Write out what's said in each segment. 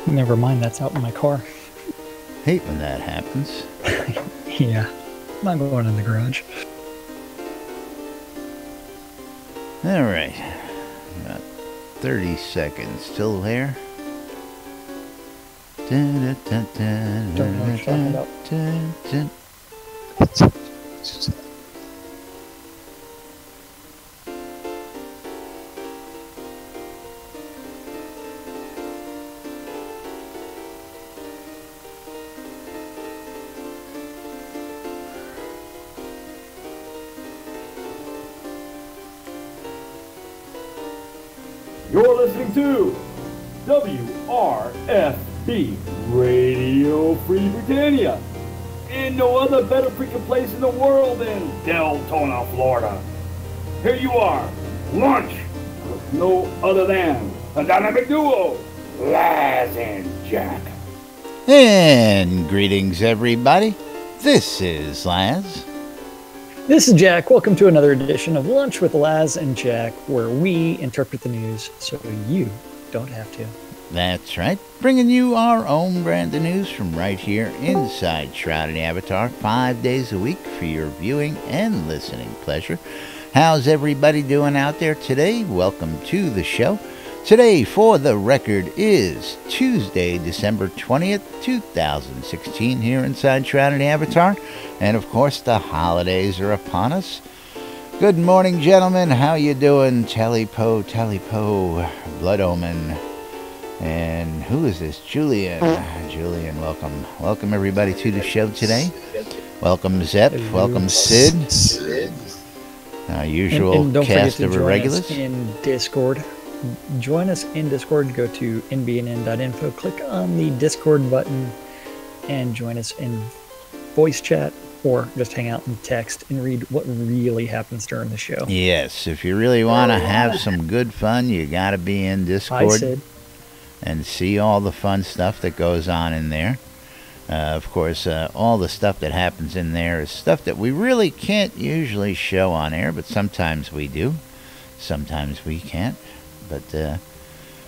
Never mind, that's out in my car. Hate when that happens. Yeah, I'm going in the garage. All right. About 30 seconds. Still there? Don't know what you're talking about. You're listening to WRFB Radio Free Britannia. And no other better freaking place in the world than Deltona, Florida. Here you are, lunch with no other than a dynamic duo, Laz and Jack. And greetings, everybody. This is Laz. This is Jack. Welcome to another edition of Lunch with Laz and Jack, where we interpret the news so you don't have to. That's right. Bringing you our own brand of news from right here inside Shroud Avatar, 5 days a week for your viewing and listening pleasure. How's everybody doing out there today? Welcome to the show. Today, for the record, is Tuesday, December 20th, 2016, here inside Shroud Avatar. And, of course, the holidays are upon us. Good morning, gentlemen. How you doing? Tally-po, Blood Omen. And who is this? Julian. Julian, welcome. Welcome, everybody, to the show today. Welcome, Zep. Welcome, Sid. Our usual and don't cast forget of to join irregulars. us in Discord. Join us in Discord. Go to NBNN.info. Click on the Discord button and join us in voice chat, or just hang out and text and read what really happens during the show. Yes, if you really want to have some good fun, you got to be in Discord and see all the fun stuff that goes on in there. Of course, all the stuff that happens in there is stuff that we really can't usually show on air, but sometimes we do. Sometimes we can't. But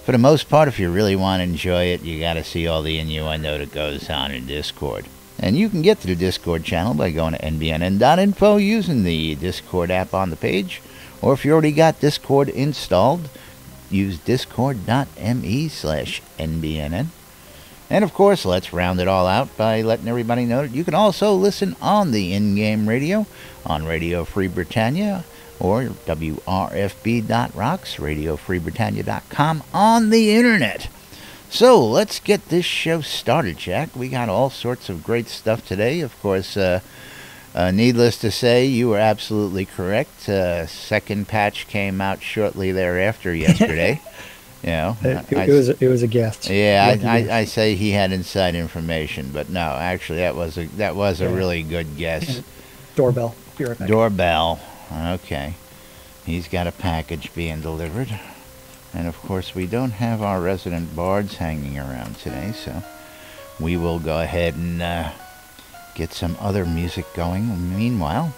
for the most part, if you really want to enjoy it, you got to see all the innuendo that goes on in Discord. And you can get to the Discord channel by going to NBNN.info using the Discord app on the page. Or if you already got Discord installed, use discord.me/NBNN. And of course, let's round it all out by letting everybody know that you can also listen on the in-game radio on Radio Free Britannia or WRFB.rocks, RadioFreeBritannia.com on the internet. So let's get this show started, Jack. We got all sorts of great stuff today. Of course, needless to say, you were absolutely correct. Second patch came out shortly thereafter yesterday. You know, it was a guess. Yeah, I say he had inside information, but no, actually that was a really good guess. Doorbell. Be right back. Doorbell. Okay. He's got a package being delivered. And of course we don't have our resident bards hanging around today, so we will go ahead and get some other music going meanwhile.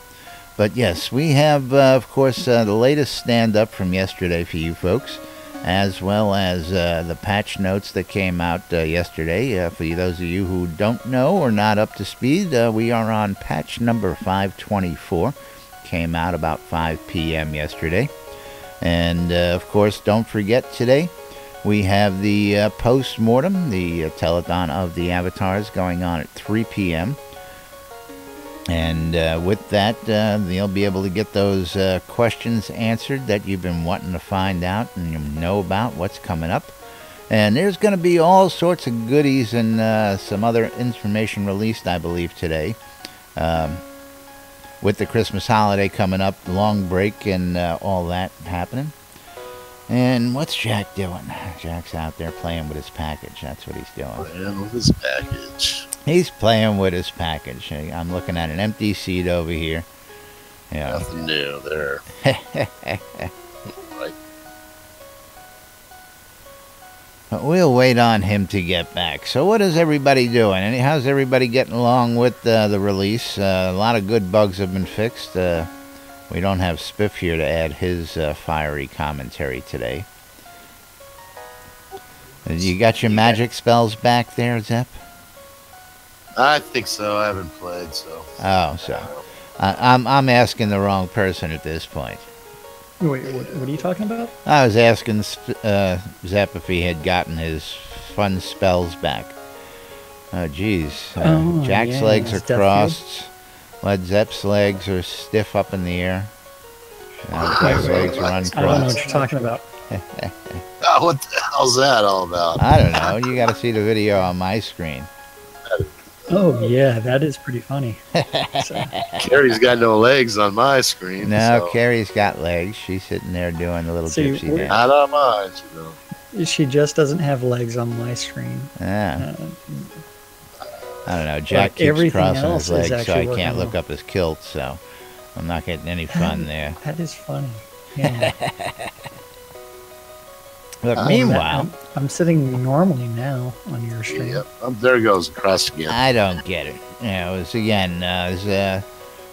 But yes, we have of course the latest stand-up from yesterday for you folks, as well as the patch notes that came out yesterday. For those of you who don't know or not up to speed, we are on patch number 524. Came out about 5 p.m. yesterday. And, of course, don't forget today, we have the post-mortem, the telethon of the avatars going on at 3 p.m. And with that, you'll be able to get those questions answered that you've been wanting to find out and you know about what's coming up. And there's going to be all sorts of goodies and some other information released, I believe, today. With the Christmas holiday coming up, long break and all that happening. And what's Jack doing? Jack's out there playing with his package. That's what he's doing. Playing with his package. He's playing with his package. I'm looking at an empty seat over here. Yeah. Nothing new there. Right. But we'll wait on him to get back. So what is everybody doing? And how's everybody getting along with the release? A lot of good bugs have been fixed. We don't have Spiff here to add his fiery commentary today. You got your magic spells back there, Zep? I think so. I haven't played, so. Oh, so I'm asking the wrong person at this point. Wait, what are you talking about? I was asking Zep if he had gotten his fun spells back. Oh, geez. Jack's legs are crossed. Led Zep's legs are stiff up in the air. Jack's legs are uncrossed. I don't know what you're talking about. Oh, what the hell's that all about? I don't know. You got to see the video on my screen. Oh, yeah, that is pretty funny. So. Carrie's got no legs on my screen. No, so. Carrie's got legs. She's sitting there doing the little gypsy dance. Not on mine, you know. She just doesn't have legs on my screen. Yeah. I don't know. Jack keeps crossing his legs, so I can't look up his kilt, so I'm not getting any fun there. That is funny. Yeah. But meanwhile, I'm sitting normally now on your stream. Yep. There it goes across again. I don't get it. There's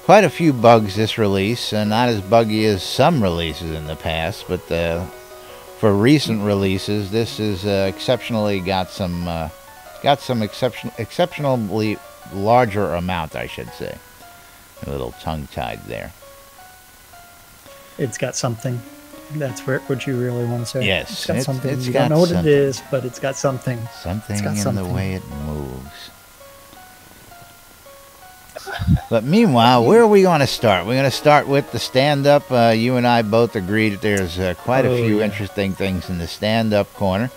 quite a few bugs this release, and not as buggy as some releases in the past. But for recent releases, this is exceptionally got some exceptionally larger amount, I should say. A little tongue-tied there. It's got something. That's what you really want to say. Yes, it's got something. It's you got don't know what something. it is, but it's got something. Something got in something. the way it moves. But meanwhile, where are we going to start? We're going to start with the stand-up. You and I both agree that there's quite a few interesting things in the stand-up corner.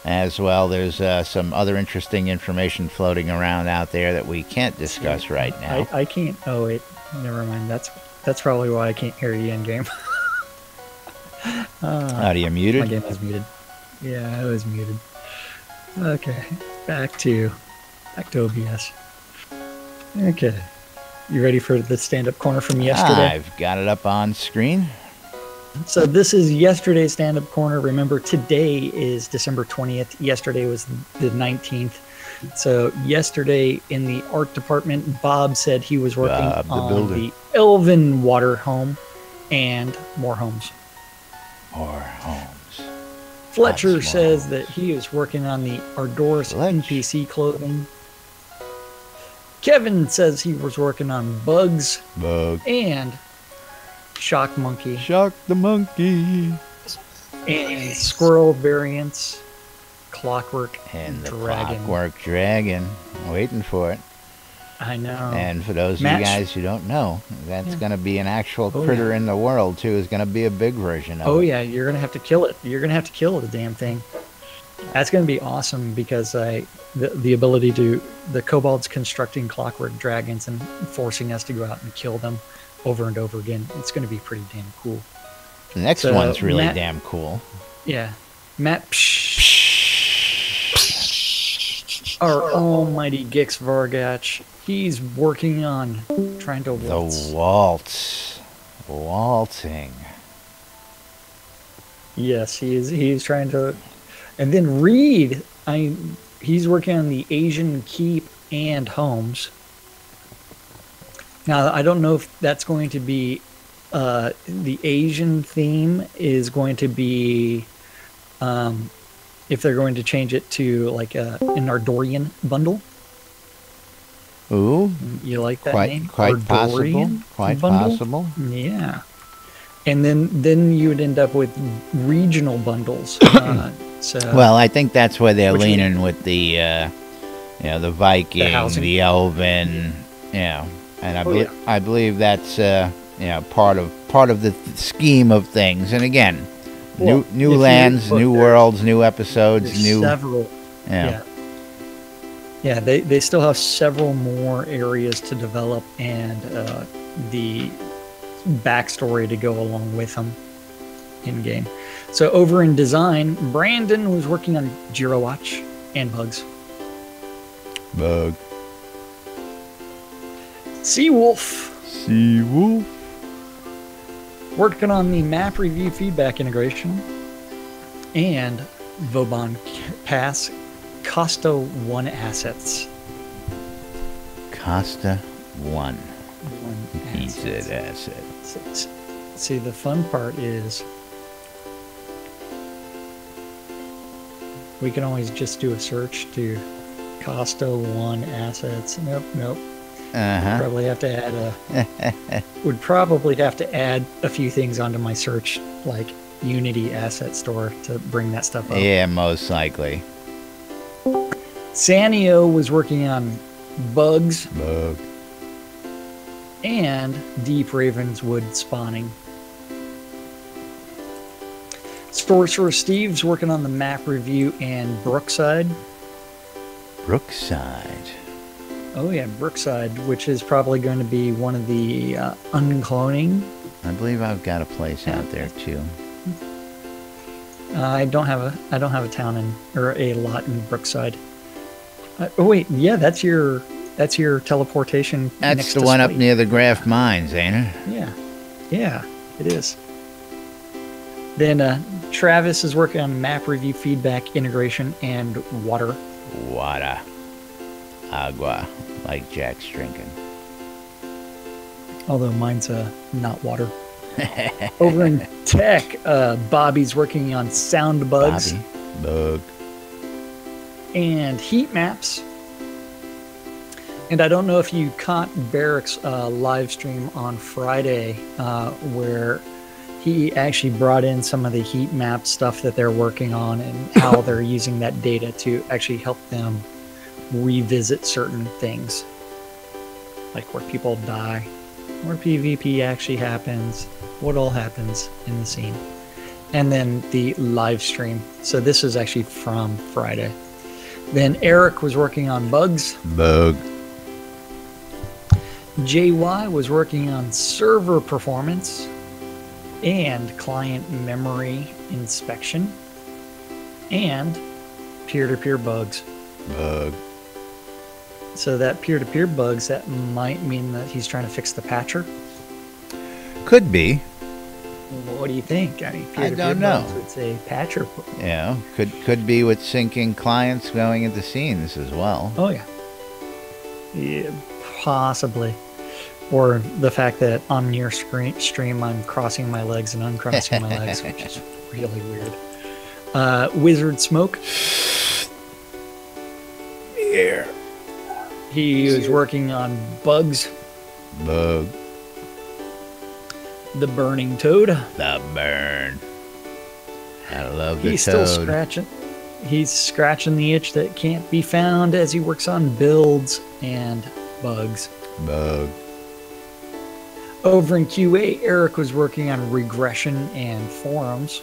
As well, there's some other interesting information floating around out there that we can't discuss right now. I can't. Oh, wait. Never mind. That's probably why I can't hear you in game. Are you muted? My game was muted. Yeah, I was muted. Okay, back to OBS. Okay, you ready for the stand-up corner from yesterday? I've got it up on screen. So this is yesterday's stand-up corner. Remember, today is December 20th. Yesterday was the 19th. So yesterday in the art department, Bob said he was working on the Elven Water home and more homes. More homes. Fletcher says that he is working on the Ardoris NPC clothing. Kevin says he was working on bugs. And Shock Monkey. Shock the Monkey. And Squirrel variants. Clockwork and the Dragon. Clockwork Dragon. I'm waiting for it. I know. And for those of you guys who don't know, that's going to be an actual critter in the world, too. Is going to be a big version of it. Oh, yeah. You're going to have to kill it. You're going to have to kill the damn thing. That's going to be awesome because the ability to... The kobolds constructing clockwork dragons and forcing us to go out and kill them over and over again. It's going to be pretty damn cool. The next one's really damn cool. Yeah. Matt our almighty Gix Vargach. He's working on trying to waltz. The waltz. Waltzing. Yes, he's trying to... And then Reed, he's working on the Asian Keep and homes. Now, I don't know if that's going to be... the Asian theme is going to be... if they're going to change it to like an Ardorian bundle. Ooh. You like that name? Quite possible. Quite possible. Yeah. And then you would end up with regional bundles. Well, I think that's where they're leaning with the, the Viking, the Elven, and I believe that's, part of the scheme of things. And again, new lands, new worlds, new episodes, several. Yeah, they still have several more areas to develop and the backstory to go along with them in game. So over in design, Brandon was working on Jira Watch and bugs. Bug. Seawolf. Seawolf. Working on the map review feedback integration. And Vauban Pass Costa 1 assets. Costa 1. He said assets. See, the fun part is We can always just do a search to Costa 1 assets. Nope. Probably have to add would probably have to add a few things onto my search, like Unity Asset Store, to bring that stuff up. Yeah, most likely. Sanio was working on bugs Bug. and Deep Ravenswood spawning. Sorcerer Steve's working on the map review and Brookside. Brookside. Oh yeah, Brookside, which is probably going to be one of the uncloning. I believe I've got a place out there too. I don't have a town or a lot in Brookside. Oh wait, yeah, that's your teleportation. That's next the to one up Slate. near the Graft Mines, ain't it? Yeah, it is. Then Travis is working on map review, feedback, integration, and water. Water. Agua, like Jack's drinking. Although mine's not water. Over in tech, Bobby's working on sound bugs Bug. and heat maps. And I don't know if you caught Barrick's live stream on Friday, where he actually brought in some of the heat map stuff that they're working on and how they're using that data to actually help them revisit certain things, like where people die, where PvP actually happens, what all happens in the scene, and then the live stream. So this is actually from Friday. Then Eric was working on bugs. Bug. JY was working on server performance and client memory inspection and peer-to-peer bugs. Bug. So that peer-to-peer bugs, that might mean that he's trying to fix the patcher. Could be. What do you think? I mean, I don't know. bugs would say patcher. You know, could be with syncing clients going into scenes as well. Oh yeah, possibly. Or the fact that on your stream I'm crossing my legs and uncrossing my legs, which is really weird. Wizard Smoke. Here. He was working on bugs. Bug. The Burning Toad. The burn. I love the He's toad. still scratching. He's scratching the itch that can't be found as he works on builds and bugs. Bug. Over in QA, Eric was working on regression and forums.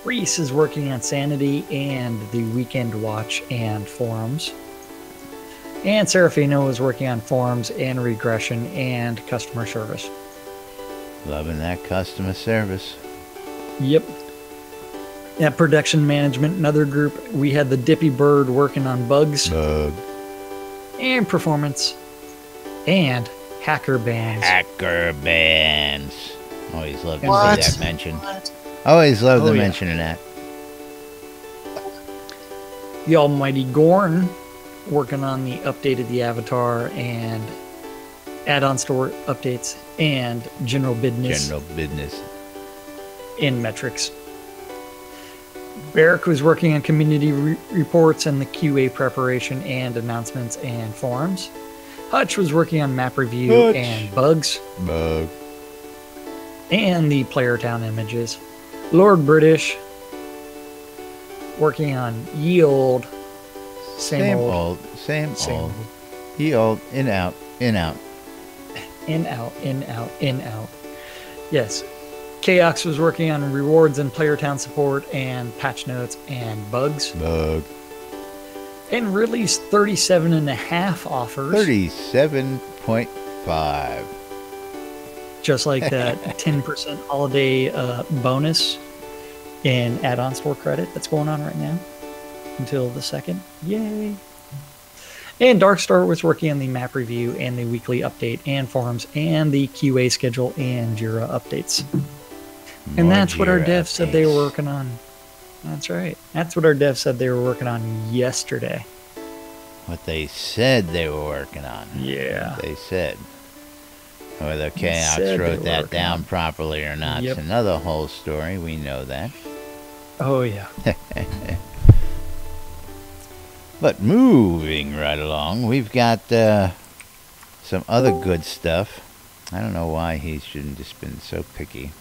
Reese is working on sanity and the weekend watch and forums. And Serafino was working on forums and regression and customer service. Loving that customer service. Yep. At production management, another group, we had the Dippy Bird working on bugs Bug. and performance and hacker bans. Hacker bands. Always love to What? see that mentioned. Always love the Oh, yeah. mention of that. The Almighty Gorn working on the update of the avatar and add-on store updates and general business General business. in metrics. Barrick was working on community reports and the QA preparation and announcements and forums. Hutch was working on map review Hutch. and bugs Bug. and the player town images. Lord British working on yield. Same old. Same Same old. old. Ye old. In out. In out. In, out, in, out, in, out. Yes. Chaos was working on rewards and player town support and patch notes and bugs. Bug. And released 37.5 offers. 37.5. Just like that 10% holiday bonus in add-on store credit that's going on right now until the 2nd. Yay. And Darkstar was working on the map review and the weekly update and forums and the QA schedule and Jira updates. And More that's what our Jira devs said they were updates. working on. That's right. That's what our devs said they were working on yesterday. What they said they were working on. Yeah. They said. Whether They Chaos said they wrote were that working down on. properly or not Yep. is another whole story. We know that. Oh, yeah. But moving right along, we've got some other good stuff. I don't know why he shouldn't just been so picky.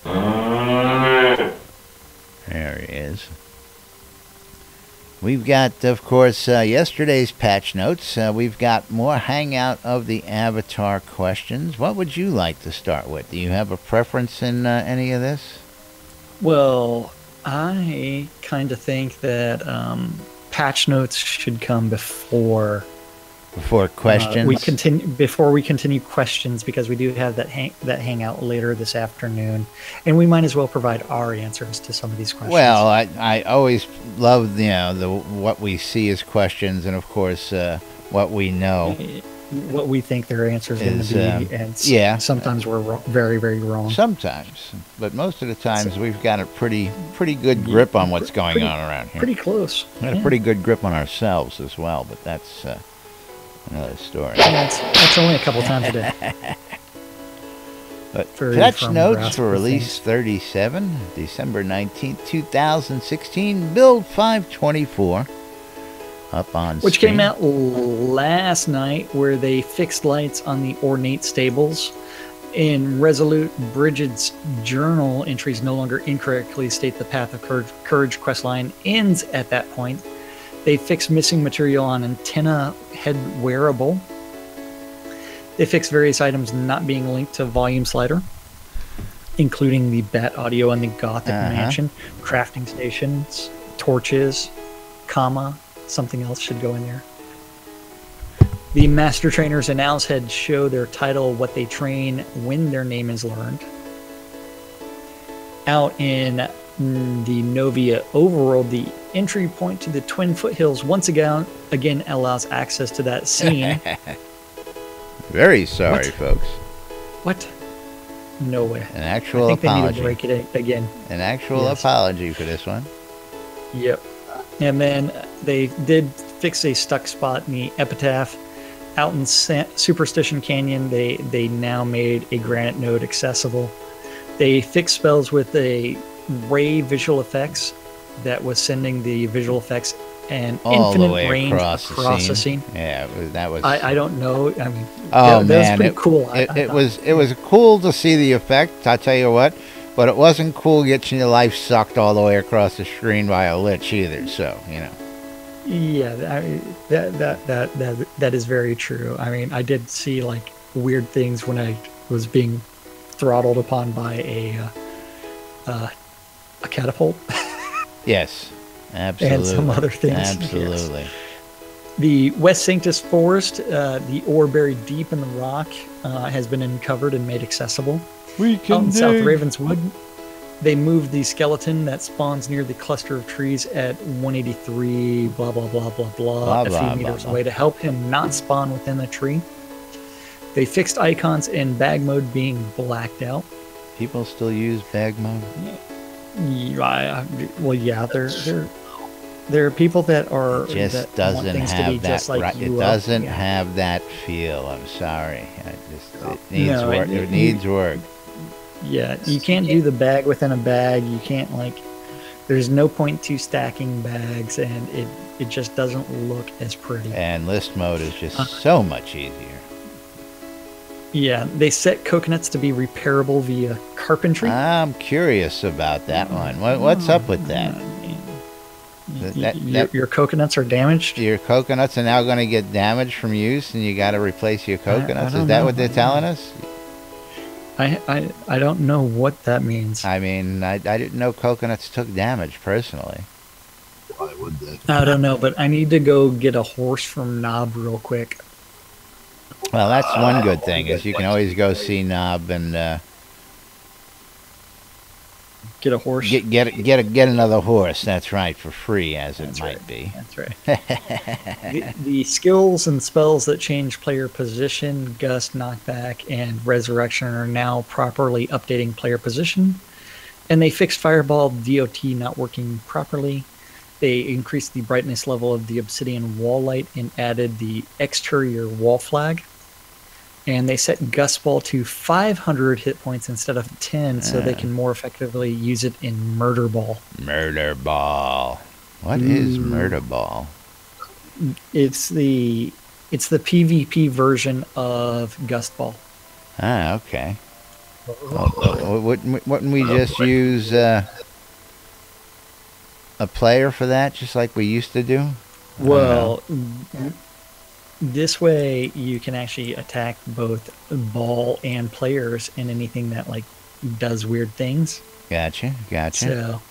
There he is. We've got, of course, yesterday's patch notes. We've got more Hangout of the Avatar questions. What would you like to start with? Do you have a preference in any of this? Well, I kind of think that patch notes should come before questions. Before we continue questions, because we do have that hangout later this afternoon, and we might as well provide our answers to some of these questions. Well, I always love what we see as questions, and of course what we know, what we think their answers are going to be, and sometimes we're very, very wrong. Sometimes, but most of the times we've got a pretty good grip on what's going on around here. Pretty close. We got a pretty good grip on ourselves as well, but that's another story. Yeah, it's only a couple times a day. But patch notes for release 37, December 19th, 2016, build 524. Up on which screen. Came out last night, where they fixed lights on the ornate stables. In Resolute Bridget's journal, entries no longer incorrectly state the Path of Courage questline ends at that point. They fixed missing material on antenna head wearable. They fixed various items not being linked to volume slider, including the Bat Audio and the Gothic Mansion, crafting stations, torches, something else should go in there. The Master Trainers and Owl's Head show their title, what they train when their name is learned. Out in the Novia overworld, the entry point to the Twin Foothills once again allows access to that scene. Very sorry, folks. What? No way. An actual I think apology. They need to break it again. An actual apology for this one. Yep. And then they did fix a stuck spot in the Epitaph. Out in Superstition Canyon, they now made a granite node accessible. They fixed spells with a ray visual effects that was sending the visual effects an all infinite the way range across the scene. Yeah, that was. I don't know. I mean, that was pretty cool. It was cool to see the effect. I'll tell you what, but it wasn't cool getting your life sucked all the way across the screen by a lich either. So Yeah, that is very true. I mean, I did see like weird things when I was being throttled upon by a catapult. Yes, absolutely. And some other things. Absolutely. Yes. The West Sanctus Forest, the ore buried deep in the rock, has been uncovered and made accessible. Out in South Ravenswood, they moved the skeleton that spawns near the cluster of trees at 183 blah blah blah blah blah, a few meters away to help him not spawn within the tree. They fixed icons in bag mode being blacked out. People still use bag mode? Well, yeah, there are people that are it just that doesn't want things have to be that just like right. It doesn't have that feel. I'm sorry. It needs work. It needs work. Yeah, you can't do the bag within a bag. You can't there's no point to stacking bags, and it just doesn't look as pretty. And list mode is just so much easier. Yeah, they set coconuts to be repairable via carpentry. I'm curious about that one. What's up with that? Your coconuts are damaged? Your coconuts are now going to get damaged from use, and you got to replace your coconuts? Is that what they're telling us? I don't know what that means. I mean, I didn't know coconuts took damage, personally. Why would they? I don't know, but I need to go get a horse from Knob real quick. Well, that's one good thing, is you can always go see Knob and get a horse. Get another horse. That's right, for free, as it might be. That's right. the skills and spells that change player position, gust, knockback, and resurrection are now properly updating player position. And they fixed Fireball DOT not working properly. They increased the brightness level of the obsidian wall light and added the exterior wall flag. And they set Gust Ball to 500 hit points instead of 10, so they can more effectively use it in Murder Ball. Murder Ball. What is Murder Ball? It's the PvP version of Gust Ball. Ah, okay. Wouldn't we just use a player for that, just like we used to do? Well, this way you can actually attack both ball and players in anything that like does weird things. Gotcha. So,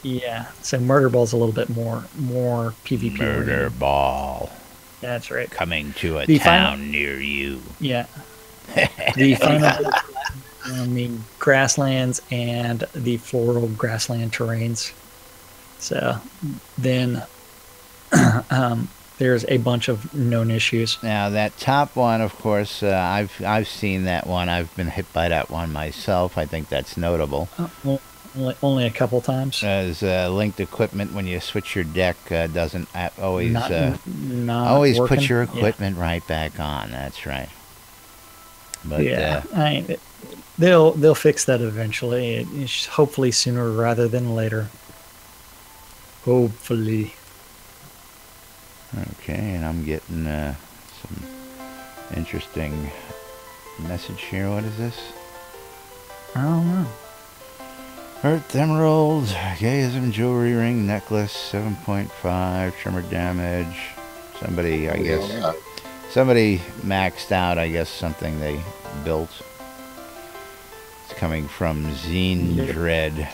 yeah. So Murder Ball's a little bit more PvP. Murder Ball. That's right. Coming to a town near you. Yeah. The final on the grasslands and the floral grassland terrains. So then there's a bunch of known issues. Now that top one, of course, I've seen that one. I've been hit by that one myself. I think that's notable. Only a couple times. As linked equipment, when you switch your deck, doesn't always not put your equipment right back on. That's right. But they'll fix that eventually. Hopefully sooner rather than later. Hopefully. Okay, and I'm getting some interesting message here. What is this? I don't know. Earth Emerald, Gayism Jewelry Ring Necklace, 7.5, Tremor Damage. Somebody, I guess, somebody maxed out, I guess, something they built. It's coming from Zine Dread.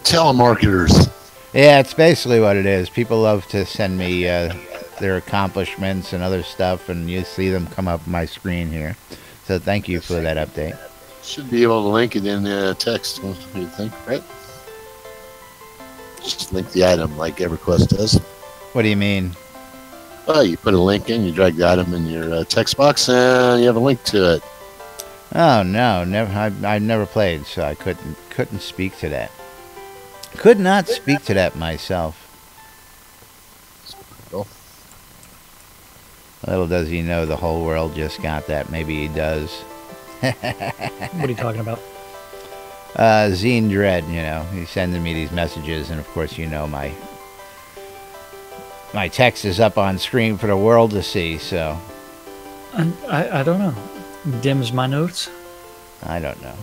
Telemarketers. Yeah, it's basically what it is. People love to send me their accomplishments and other stuff, and you see them come up on my screen here. So thank you for that update. Should be able to link it in text, don't you think, right? Just link the item like EverQuest does. What do you mean? Well, you put a link in, you drag the item in your text box, and you have a link to it. Oh no, never. I've never played, so I couldn't speak to that. Could not speak to that myself. Cool. Little does he know the whole world just got that. Maybe he does. What are you talking about? Zine Dread, you know, he's sending me these messages, and of course, you know, my text is up on screen for the world to see, so. I don't know. Dims my notes. I don't know.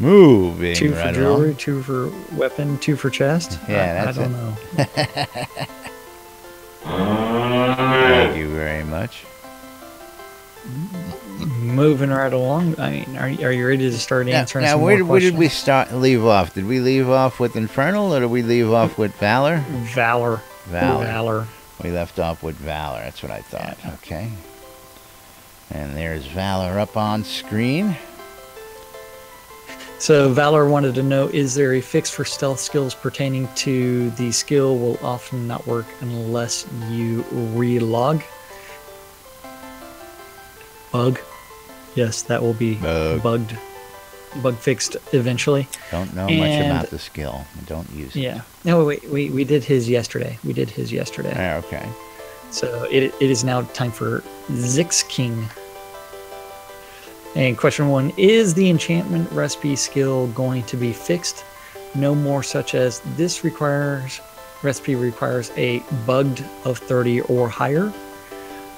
Moving 2 for right jewelry, along. 2 for weapon, 2 for chest. Yeah, that's I don't know. Thank you very much. Moving right along. I mean, are you ready to start answering some more where questions? did we leave off? Did we leave off with Infernal, or did we leave off with Valor? Valor. We left off with Valor. That's what I thought. Yeah. Okay. And there's Valor up on screen. So Valor wanted to know, is there a fix for stealth skills pertaining to the skill will often not work unless you relog? Bug. Yes, that will be bug fixed eventually. Don't know much about the skill. Don't use it. Yeah. No, wait, we did his yesterday. Yeah, okay. So it is now time for Zix King. And question 1, is the enchantment recipe skill going to be fixed? No more such as this recipe requires a bugged of 30 or higher.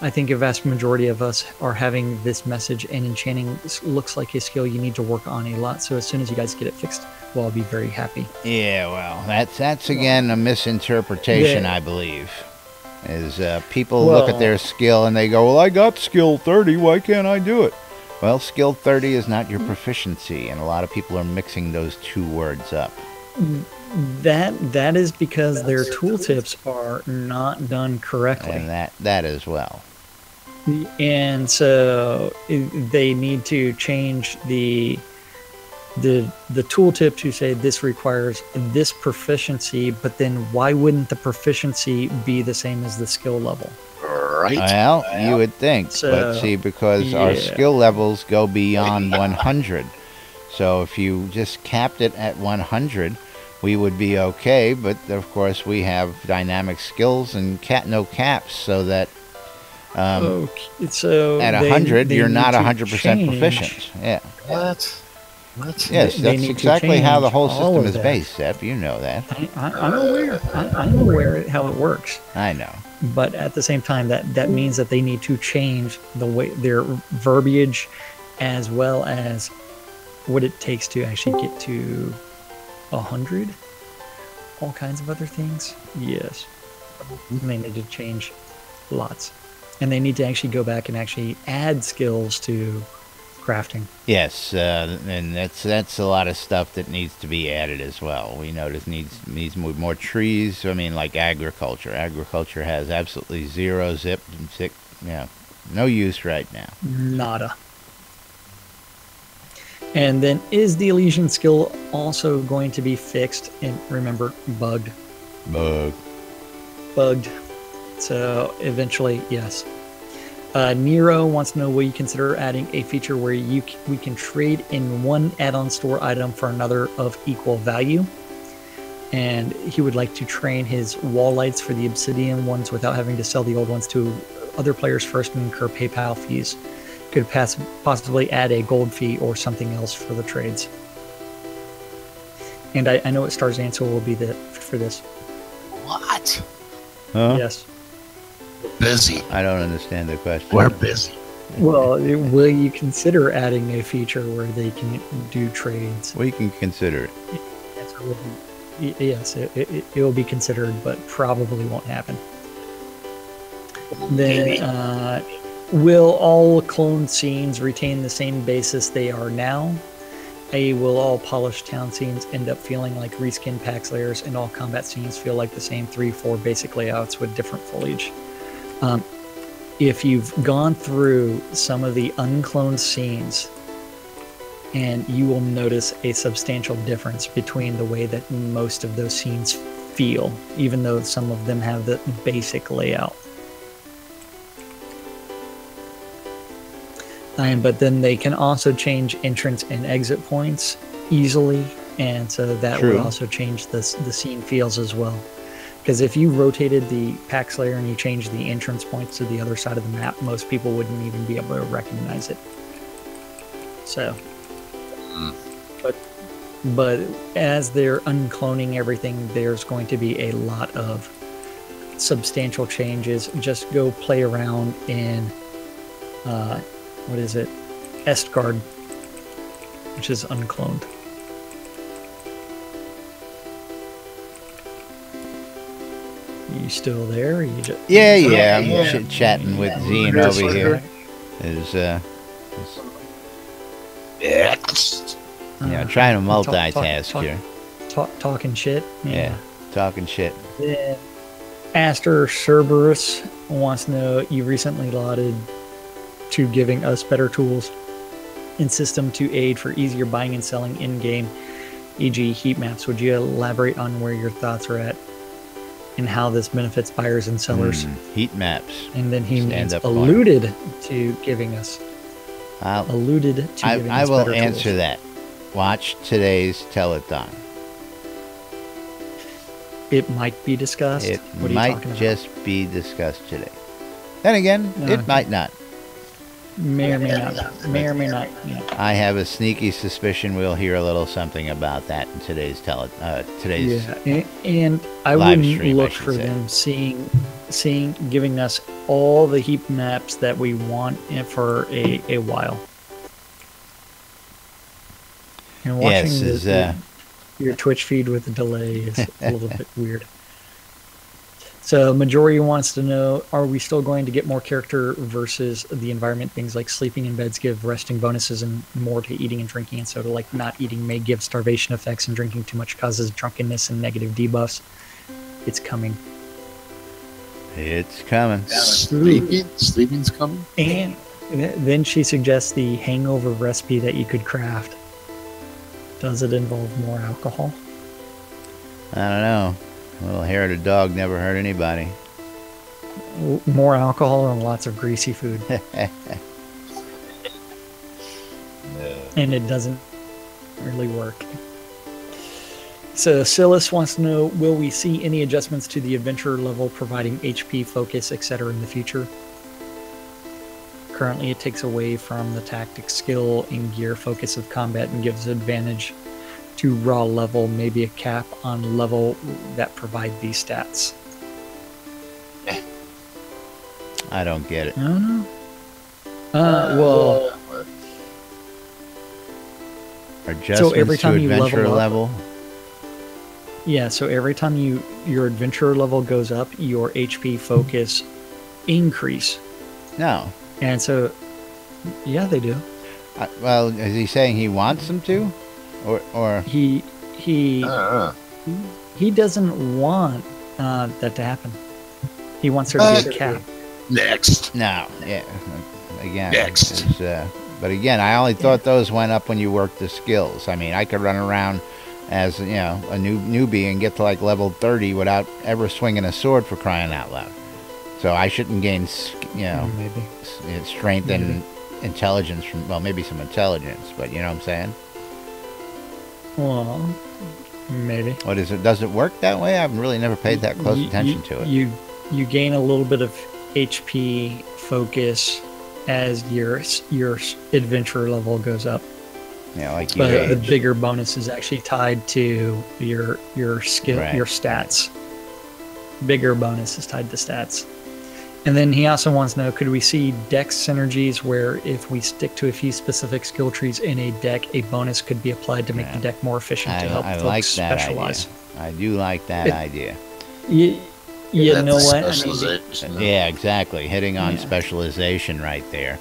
I think a vast majority of us are having this message, and enchanting looks like a skill you need to work on a lot. So as soon as you guys get it fixed, well, I'll be very happy. Yeah, well, that's again a misinterpretation, I believe. Is people look at their skill and they go, well, I got skill 30, why can't I do it? Well, skill 30 is not your proficiency, and a lot of people are mixing those two words up. That is because their tooltips are not done correctly. And that as well. And so they need to change the tooltip to say this requires this proficiency, but then why wouldn't the proficiency be the same as the skill level? Right. Well, you would think, but see, because our skill levels go beyond 100. So if you just capped it at 100, we would be okay, but of course we have dynamic skills and no caps, so that Okay, so At they- 100, they you're need not to 100% change- proficient. Yeah. What? What? Yes, They that's need to exactly how the change whole all system of is that. based, Sep. You know that. I'm aware. I'm aware how it works. I know. But at the same time, that means that they need to change the way their verbiage, as well as what it takes to actually get to 100. All kinds of other things. Yes, and they need to change lots, and they need to actually go back and actually add skills to crafting. Yes, and that's a lot of stuff that needs to be added as well. We notice needs more trees. I mean, like agriculture. Agriculture has absolutely zero no use right now. Nada. And then, is the Elysian skill also going to be fixed? And remember, bugged. Bugged. So eventually, yes. Nero wants to know, will you consider adding a feature where we can trade in one add-on store item for another of equal value? And he would like to train his wall lights for the obsidian ones without having to sell the old ones to other players first and incur PayPal fees. Could possibly add a gold fee or something else for the trades. And I know what Star's answer will be for this. What? Huh? Yes. Busy. I don't understand the question. We're busy. Well, will you consider adding a feature where they can do trades? We can consider it. Answer will be, yes, it will be considered, but probably won't happen. Then, will all clone scenes retain the same basis they are now? Will all polished town scenes end up feeling like reskin packs layers, and all combat scenes feel like the same 3-4 basic layouts with different foliage? If you've gone through some of the uncloned scenes, and you will notice a substantial difference between the way that most of those scenes feel, even though some of them have the basic layout. But then they can also change entrance and exit points easily, and so that True. would also change the scene feels as well. Because if you rotated the pack slayer and you changed the entrance points to the other side of the map, most people wouldn't even be able to recognize it. So, but as they're uncloning everything, there's going to be a lot of substantial changes. Just go play around in what is it? Estgard, which is uncloned. You still there? Or you just Yeah. I'm chatting with Zine over here. Trying to multitask here. Talking shit. Yeah, talking shit. Then Aster Cerberus wants to know, you recently lauded to giving us better tools in system to aid for easier buying and selling in-game, e.g. heat maps. Would you elaborate on where your thoughts are at and how this benefits buyers and sellers? Heat maps. And then he Stand-up alluded to giving us. I will better answer tools. that. Watch today's telethon. It might be discussed. It What are you might talking about? just be discussed today. Then again, it might not. May or may not. May or may not. Yeah. I have a sneaky suspicion we'll hear a little something about that in today's today's. Yeah, and I live wouldn't stream, I look should for say. them giving us all the heap maps that we want for a while. And watching Yes, your Twitch feed with a delay is a little bit weird. So Majori wants to know, are we still going to get more character versus the environment? Things like sleeping in beds give resting bonuses and more to eating and drinking, and so to like not eating may give starvation effects, and drinking too much causes drunkenness and negative debuffs. It's coming. It's coming. Sleeping's coming. And then she suggests the hangover recipe that you could craft. Does it involve more alcohol? I don't know. A little hair of a dog never hurt anybody. More alcohol and lots of greasy food. And it doesn't really work. So Silas wants to know, will we see any adjustments to the adventure level providing HP, focus, etc. in the future? Currently, it takes away from the tactic, skill, and gear focus of combat and gives advantage to raw level, maybe a cap on level that provide these stats. I don't get it. I don't know. Well, Adjustments every time to you adventure level level. yeah, so every time your adventure level goes up, your HP focus increase. No. And so, yeah, they do. Well, is he saying he wants them to, or He doesn't want that to happen. He wants there to be a cap. Next. no? Yeah. Again. Next. But again, I only thought those went up when you worked the skills. I mean, I could run around as a newbie and get to like level 30 without ever swinging a sword, for crying out loud. So I shouldn't gain, Maybe. strength and intelligence from, well, maybe some intelligence, but you know what I'm saying? Well, maybe. What is it? Does it work that way? I've really never paid that close attention to it. You gain a little bit of HP focus as your adventure level goes up. Yeah, like you But the age. bigger bonus is actually tied to your skill, Right. your stats. Bigger bonus is tied to stats. And then he also wants to know, could we see dex synergies where if we stick to a few specific skill trees in a deck, a bonus could be applied to make the deck more efficient to help I folks like that specialize? idea. I do like that idea. You know That's what? I mean, specialization. Yeah, exactly. Hitting on specialization right there.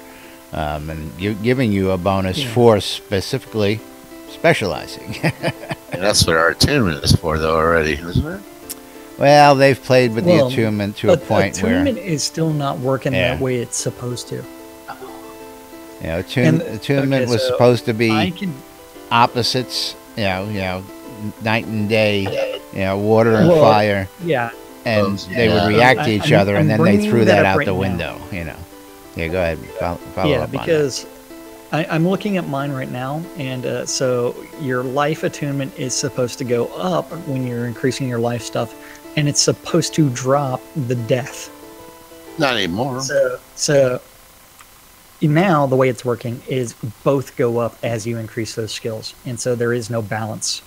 And giving you a bonus for specifically specializing. And that's what our attunement is for, though, already, isn't it? Well, they've played with Well, the attunement to a point where attunement is still not working that way it's supposed to. attunement was so supposed to be I can opposites, night and day, water and Well, fire, yeah. and they would yeah. react to each I'm- other, I'm and then they bringing threw that that up out right the now. window. Yeah, go ahead. Follow Yeah, up because I'm looking at mine right now, and so your life attunement is supposed to go up when you're increasing your life stuff, and it's supposed to drop the death. Not anymore. So now the way it's working is both go up as you increase those skills, and so there is no balance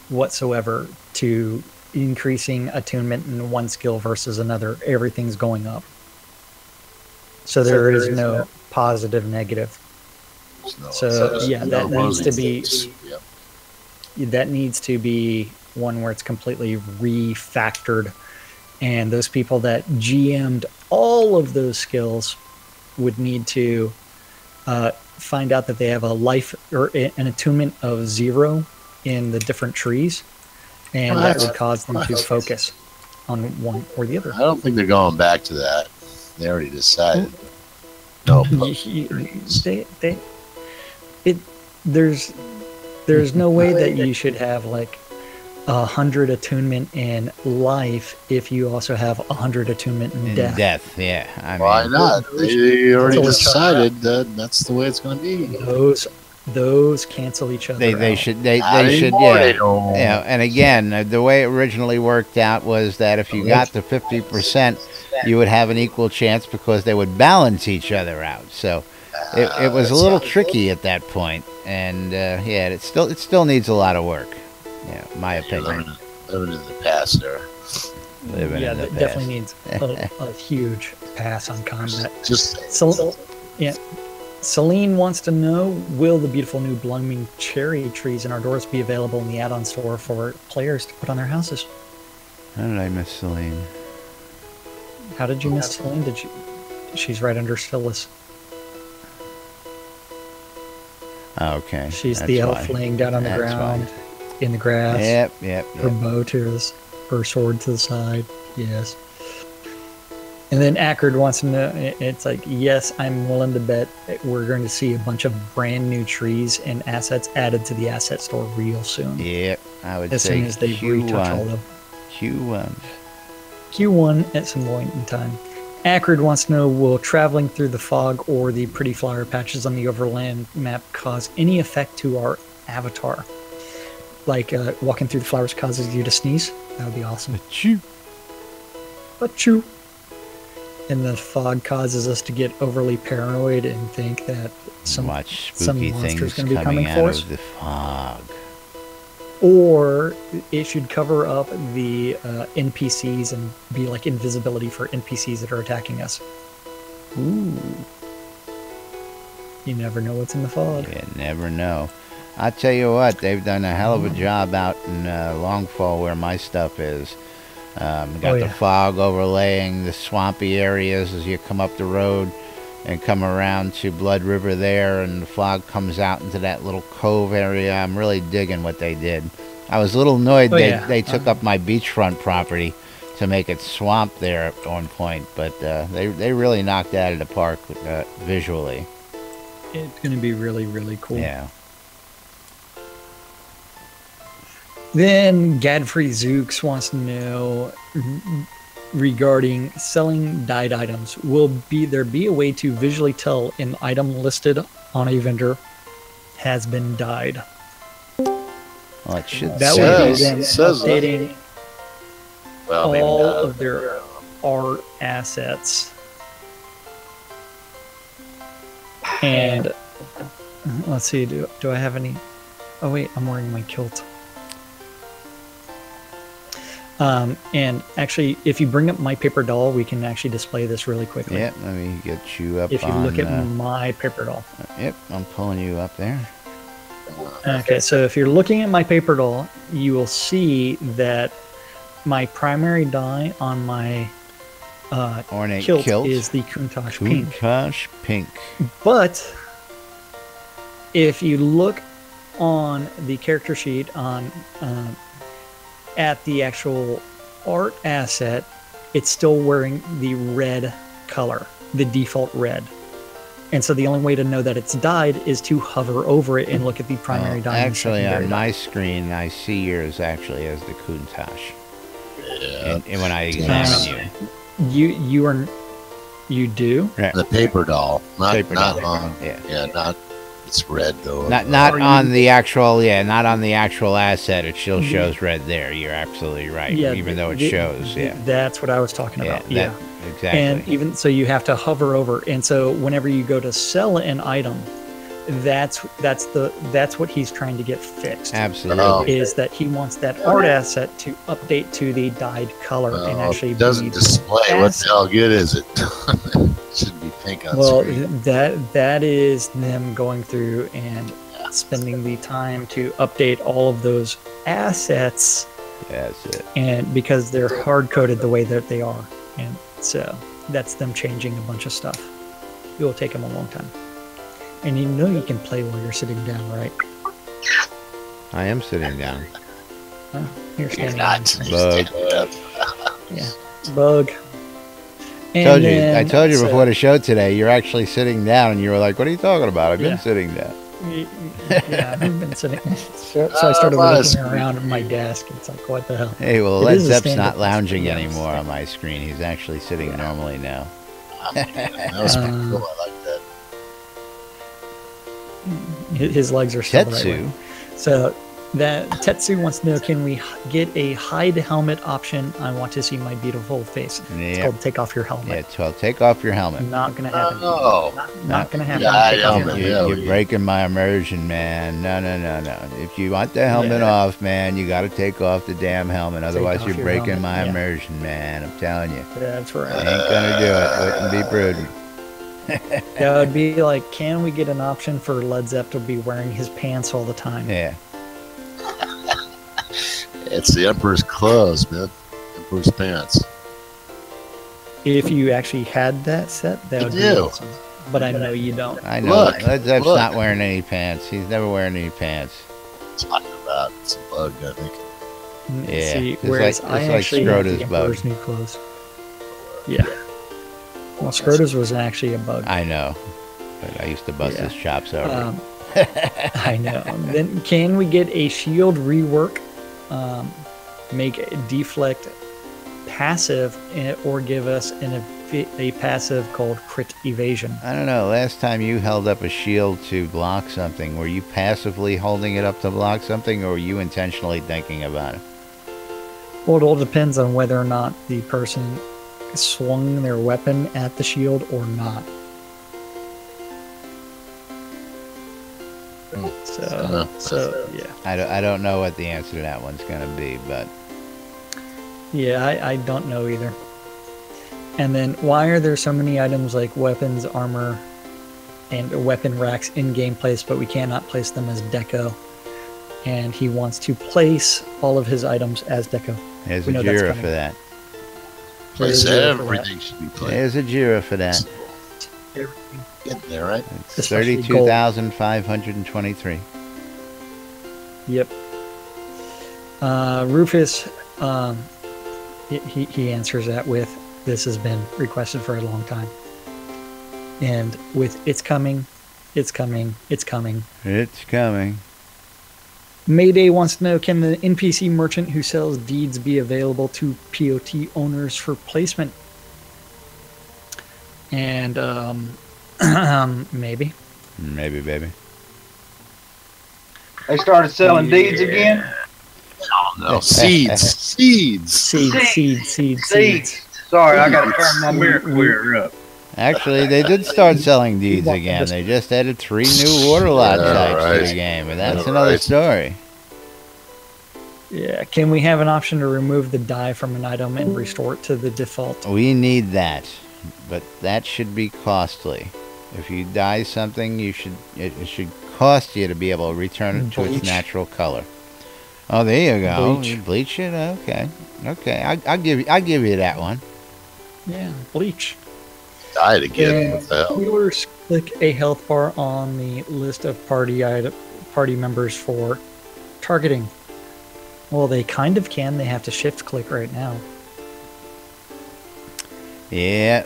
whatsoever to increasing attunement in one skill versus another. Everything's going up. So there is no positive, negative. So yeah, that needs to be that needs to be one where it's completely refactored, and those people that GM'd all of those skills would need to find out that they have a life or an attunement of 0 in the different trees, and that would cause them to focus on one or the other. I don't think they're going back to that. They already decided. No. There's no way that you should have like 100 attunement in life if you also have 100 attunement in death. Yeah. I mean, Why not? They already Those- decided that that's the way it's going to be. Those cancel each other. They out. should Not they should anymore, they don't. And again, the way it originally worked out was that if you got to 50%, you would have an equal chance because they would balance each other out. So it was a little tricky at that point, and it still needs a lot of work. Yeah, my opinion. Living in the past there. Living in the that past. definitely needs a huge pass on combat. Just Celine wants to know, will the beautiful new blooming cherry trees in our doors be available in the add-on store for players to put on their houses? How did I miss Celine? How did you miss Celine? She's right under Phyllis. Okay. She's that's the elf fine. laying down on the That's ground fine. in the grass. Yep. Her bow to her sword to the side. Yes. And then Ackard wants to know, it's like, yes, I'm willing to bet we're going to see a bunch of brand new trees and assets added to the asset store real soon. Yep. I would As say soon as they retouch all Q1. of them. Q1. Q1 at some point in time. Ackard wants to know, will traveling through the fog or the pretty flower patches on the overland map cause any effect to our avatar? Like walking through the flowers causes you to sneeze? That would be awesome. Achoo. Achoo. and the fog causes us to get overly paranoid and think that some spooky monster's things going to be coming coming out for us. of the fog. Or it should cover up the NPCs and be like invisibility for NPCs that are attacking us. Ooh. You never know what's in the fog. You never know. I'll tell you what, they've done a hell of a job out in Longfall where my stuff is. Got the fog overlaying the swampy areas as you come up the road and come around to Blood River there, and the fog comes out into that little cove area. I'm really digging what they did. I was a little annoyed they took up my beachfront property to make it swamp there at one point, but they really knocked that out of the park visually. It's going to be really, really cool. Yeah. Then Gadfrey Zooks wants to know regarding selling dyed items. Will there be a way to visually tell an item listed on a vendor has been dyed? Well, it should that say. way then updating all of their art assets. And let's see, do I have any? Oh wait, I'm wearing my kilt. And actually, if you bring up My Paper Doll, we can actually display this really quickly. Yep, let me get you up. If you look at My Paper Doll. Yep, I'm pulling you up there. Okay, so if you're looking at My Paper Doll, you will see that my primary dye on my ornate kilt is the Countach Pink. Countach Pink. But if you look on the character sheet on at the actual art asset, it's still wearing the red color, the default red. And so the only way to know that it's dyed is to hover over it and look at the primary dye. Actually, on my screen, I see yours actually as the Countach. Yeah. And when I examine you do? Yeah. The Paper Doll, not on. Yeah, not. It's red though. Not on the actual. Yeah, not on the actual asset. It still shows red there. You're absolutely right. Yeah, even though it shows. Yeah, that's what I was talking about. Yeah, exactly. And even so, you have to hover over. And so, whenever you go to sell an item, that's what he's trying to get fixed. Absolutely, is that he wants that art asset to update to the dyed color and actually it doesn't display. What the hell good is it? It should be pink on screen. that is them going through and spending the time to update all of those assets. That's it. And because they're hard coded the way that they are, and so that's them changing a bunch of stuff. It will take them a long time. And you know you can play while you're sitting down, right? I am sitting down. Oh, you're standing Bug. Yeah, bug. I told you before the show today, you're actually sitting down, and you were like, what are you talking about? I've been sitting down. Yeah, I've been sitting. So I started looking around at my desk. It's like, what the hell? Hey, well, Led Zepp's not lounging anymore on my screen. He's actually sitting normally now. That was pretty cool. I like that. His legs are still the right Tetsu. way. So that Tetsu wants to know, can we get a hide helmet option? I want to see my beautiful face. It's called take off your helmet. Yeah, well, take off your helmet. Not gonna happen. Oh, not gonna happen. Yeah, you're breaking my immersion, man. No. If you want the helmet off, man, you got to take off the damn helmet. Otherwise, you're breaking my immersion, man. I'm telling you. That's right. I ain't gonna do it. Wouldn't be prudent. That would be like, can we get an option for Led Zepp to be wearing his pants all the time? Yeah. It's the Emperor's clothes, man. Emperor's pants. If you actually had that set, that would be awesome. But I know you don't. I know. Led Zepp's not wearing any pants. He's never wearing any pants. Talking about it's a bug, I think. Yeah. See, It's whereas like I actually had the Scrota's bug. Emperor's new clothes. Yeah. Well, Scrota's was actually a bug. I know. But I used to bust his chops over. I know. Then can we get a shield rework? Make a deflect passive, or give us a passive called crit evasion. I don't know. Last time you held up a shield to block something, were you passively holding it up to block something, or were you intentionally thinking about it? Well, it all depends on whether or not the person swung their weapon at the shield or not. So yeah. I don't know what the answer to that one's going to be, but Yeah, I don't know either. And then, why are there so many items like weapons, armor, and weapon racks in game place, but we cannot place them as deco? And he wants to place all of his items as deco. there's a Jira for that. Place There is a everything should be placed. There's a Jira for that. Get there, right? It's Especially 32,523. Yep. Rufus, he answers that with, "This has been requested for a long time." And with "it's coming, it's coming, it's coming." It's coming. Mayday wants to know, can the NPC merchant who sells deeds be available to POT owners for placement? And maybe. Maybe, baby. They started selling deeds again. Oh no, seeds. Seeds. Sorry, I gotta turn my mirror clearer up. Actually, they did start selling deeds again. They just added 3 new water lot types to the game, but that's another story. Yeah, can we have an option to remove the die from an item and restore it to the default? We need that, but that should be costly. If you dye something, it should cost you to be able to return it to its natural color. Oh, there you go. Bleach. Bleach it. Okay. I'll give you that one. Yeah, bleach. Died again. And What the hell? healers click a health bar on the list of party members for targeting. Well, they kind of can. They have to shift click right now. Yeah.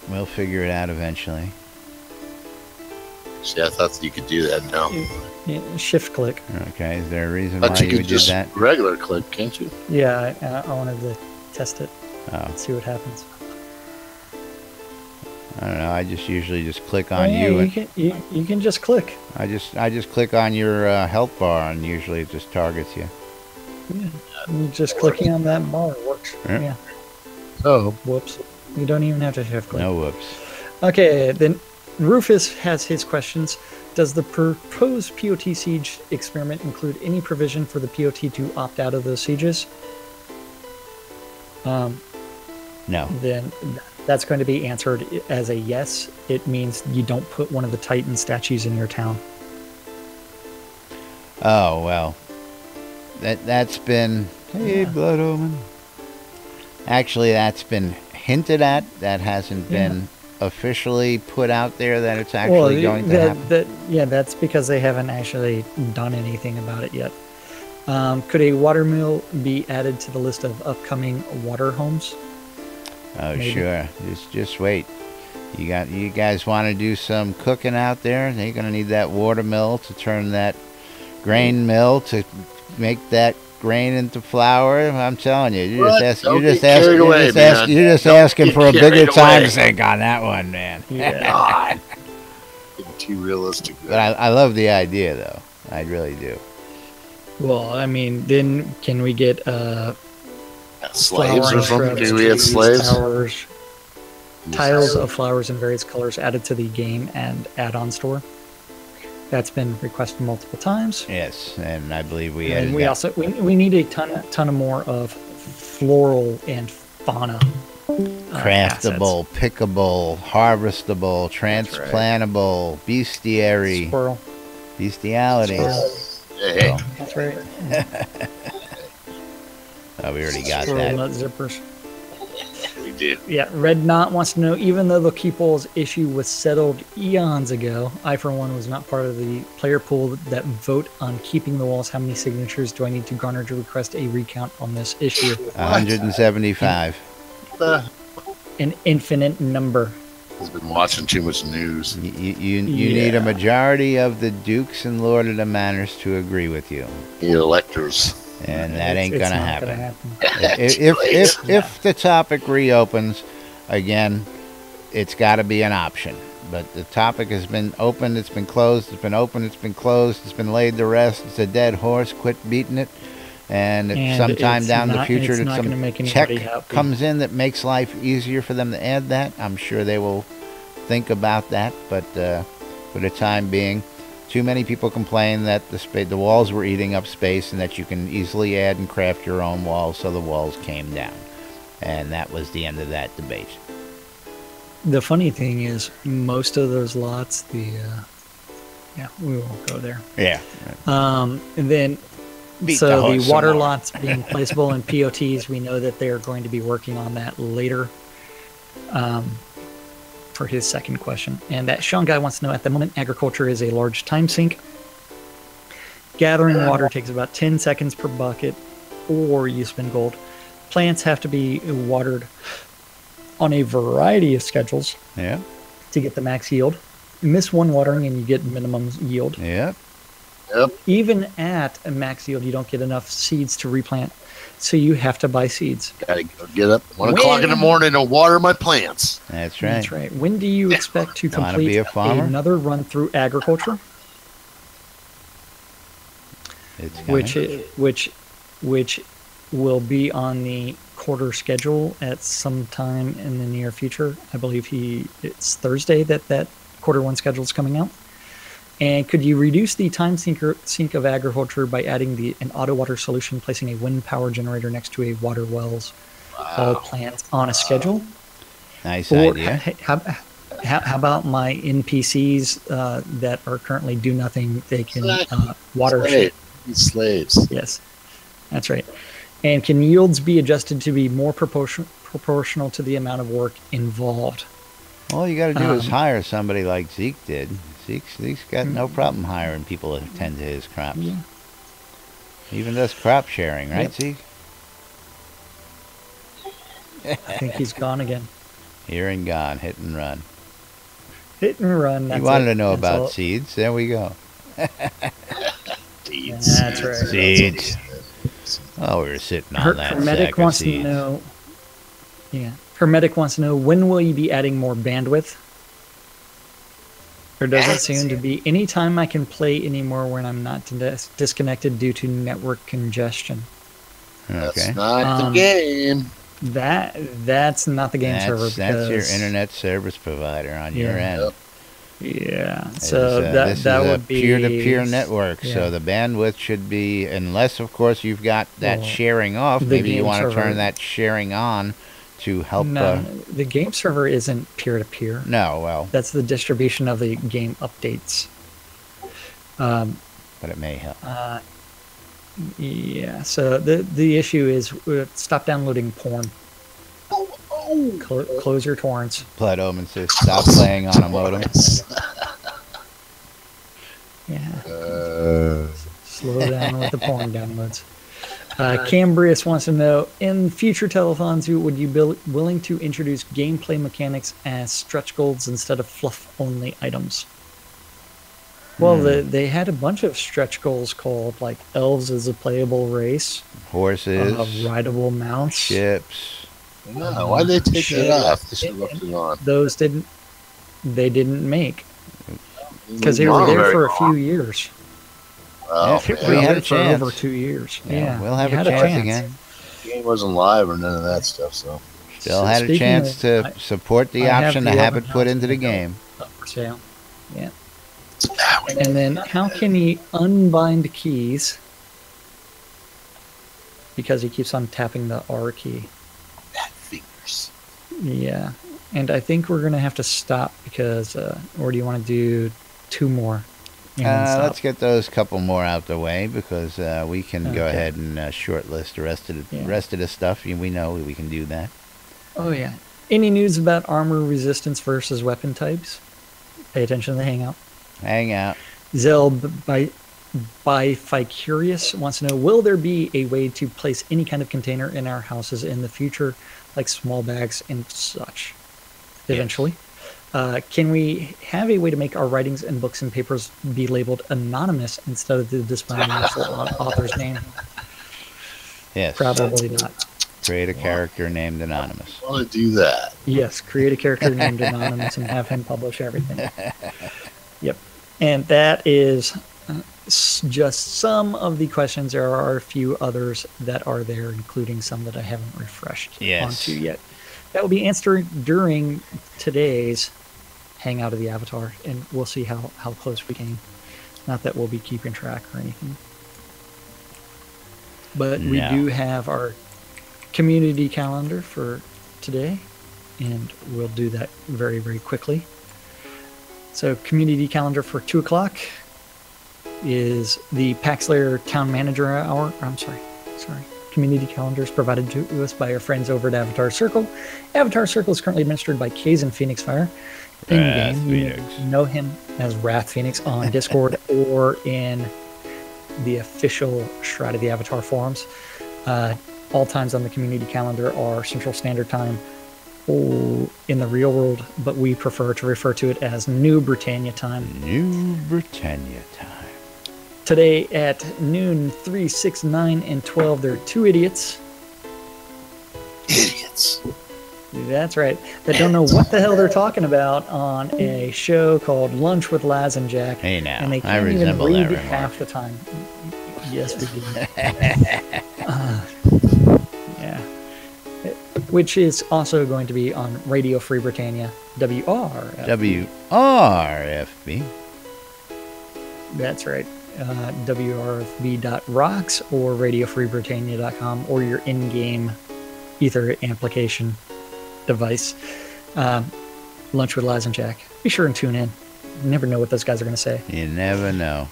We'll figure it out eventually. See, I thought that you could do that now. Yeah, shift click. Okay. Is there a reason why But you you could would do just that? regular click, can't you? Yeah, I wanted to test it. Oh, See what happens. I don't know. I just usually just click Oh, on yeah, you, you can you can just click. I just click on your health bar, and usually it just targets you. Yeah, you just clicking on that bar works. Yeah. Yeah. Oh, Whoops. You don't even have to shift click. No whoops. Okay, then Rufus has his questions. Does the proposed POT siege experiment include any provision for the POT to opt out of those sieges? No. Then that's going to be answered as a yes. It means you don't put one of the Titan statues in your town. Oh well. That's been hey Blood Omen. Actually, that's been hinted at. That hasn't been officially put out there that it's actually going to happen. That's because they haven't actually done anything about it yet. Could a water mill be added to the list of upcoming water homes? Oh maybe. sure. Just wait. You guys want to do some cooking out there? They're gonna need that water mill to turn that grain mill to make that grain into flour. I'm telling you, you're just asking for a bigger time sink on that one, man. Yeah. getting too realistic. But I love the idea, though. I really do. Well, I mean, then can we get Slaves or something? shrubs, Do we have trees, slaves? towers, tiles of flowers in various colors added to the game and add-on store? That's been requested multiple times. Yes, and I believe we And added we that. also we need a ton of more of floral and fauna. Craftable, pickable, harvestable, transplantable, bestiary, Squirrel. bestiality. Hey, That's right. Oh, we already got Squirrel that. nut zippers. we did. Yeah, Red Knot wants to know, even though the Keepall's issue was settled eons ago, I for one was not part of the player pool that vote on keeping the walls. How many signatures do I need to garner to request a recount on this issue? 175. An infinite number. He's been watching too much news. You need a majority of the dukes and lord of the manors to agree with you, The electors. and that ain't It's gonna not happen. If the topic reopens again, it's got to be an option. But the topic has been opened, it's been closed, it's been opened, it's been closed, it's been laid to rest. It's a dead horse. Quit beating it. And if And sometime it's down the not- future it's that not some gonna make check anybody happy. comes in that makes life easier for them to add that, I'm sure they will think about that. But for the time being, too many people complain that the walls were eating up space and that you can easily add and craft your own walls, so the walls came down. And that was the end of that debate. The funny thing is, most of those lots, yeah, we won't go there. Yeah. And then, Beat so the the horse some water more. lots being placeable in POTs, we know that they're going to be working on that later. For his second question. And that Sean guy wants to know, at the moment, agriculture is a large time sink. Gathering water takes about 10 seconds per bucket, or you spend gold. Plants have to be watered on a variety of schedules Yeah. to get the max yield. You miss one watering and you get minimum yield. Yeah. Yep. Even at a max yield, you don't get enough seeds to replant. So you have to buy seeds. Gotta go get up 1 o'clock in the morning to water my plants. That's right. That's right. When do you expect to Wanna complete be a farmer? another run through agriculture? It's coming. which will be on the quarter schedule at some time in the near future. I believe it's Thursday that quarter one schedule is coming out. And could you reduce the time sink of agriculture by adding an auto water solution, placing a wind power generator next to a water wells all plants on a schedule? Nice Or idea. how about my NPCs that are currently do nothing? They can water shit. Slaves. Yes, that's right. And can yields be adjusted to be more proportional to the amount of work involved? All you got to do is hire somebody like Zeke did. Zeke's got no problem hiring people to tend to his crops. Yeah. He even does crop sharing, right, Yep. Zeke? I think he's gone again. Here and gone, hit and run. Hit and run. You wanted to know That's about all. seeds. There we go. That's right. Seeds. Oh, we were sitting on that Hermetic sack of wants to seeds. know. Yeah. Hermetic wants to know, when will you be adding more bandwidth? Or does it seem to be any time I can play anymore when I'm not disconnected due to network congestion? Okay. That's not the game. That's not the game server. That's your because- internet service provider on your Yeah. end. Yep. Yeah. This So is that a would be peer-to-peer network, yeah. so the bandwidth should be, unless of course you've got that Well, sharing off. the Maybe you game want to server- turn that sharing on to help. No, the game server isn't peer-to-peer. No, well, That's the distribution of the game updates. but it may help. Yeah. So the issue is stop downloading porn. Close your torrents. Blood Omen says stop playing on a modem. Yeah. Slow down with the porn downloads. Cambrius wants to know, in future telethons, would you be willing to introduce gameplay mechanics as stretch goals instead of fluff-only items? Well, they had a bunch of stretch goals called, like, elves as a playable race, Horses, rideable mounts. ships. No, why'd they take it off? They should have left it on. Those didn't make, because they were there for a few years. Well, Yeah, They we were had there a for chance. over 2 years. Yeah, Yeah, we'll have you a had chance again. the game wasn't live or none of that stuff, so. Still had a Speaking chance of- to I- support the I have option to the have oven it put house into the window game. up for sale. Yeah. And then how can he unbind keys? Because he keeps on tapping the R key. Bad fingers. Yeah. And I think we're going to have to stop because, or do you want to do 2 more? And then stop? Let's get those couple more out the way because we can go Okay. ahead and shortlist the rest of the Yeah. rest of the stuff. We know we can do that. Oh, yeah. Any news about armor resistance versus weapon types? Pay attention to the Hangout. Hang out. Zell by Ficurious wants to know, will there be a way to place any kind of container in our houses in the future, like small bags and such? Eventually. Can we have a way to make our writings and books and papers be labeled anonymous instead of displaying the actual author's name? Yes. Probably not. Create a character named Anonymous. I want to do that. Yes, create a character named Anonymous and have him publish everything. Yep. And that is just some of the questions. There are a few others that are there, including some that I haven't refreshed onto yet. That will be answered during today's Hangout of the Avatar, and we'll see how close we came. Not that we'll be keeping track or anything. But we do have our community calendar for today, and we'll do that very, very quickly. So community calendar for 2 o'clock is the Paxlayer Town Manager Hour. I'm sorry. Community calendar is provided to us by our friends over at Avatar Circle. Avatar Circle is currently administered by Kazan Phoenix Fire. In-game, you know him as Wrath Phoenix on Discord or in the official Shroud of the Avatar forums. All times on the community calendar are Central Standard Time in the real world, but we prefer to refer to it as New Britannia Time. New Britannia Time. Today at noon, 3, 6, 9, and 12, there are 2 idiots. Idiots. That's right. That don't know what the hell they're talking about on a show called Lunch with Laz and Jack. Hey now, and they can't even read half the time. Yes, we do. Yeah. Which is also going to be on Radio Free Britannia, WRFB. That's right. WRFB.rocks or RadioFreeBritannia.com or your in-game Ether application device. Lunch with Laz and Jack. Be sure and tune in. You never know what those guys are going to say. You never know.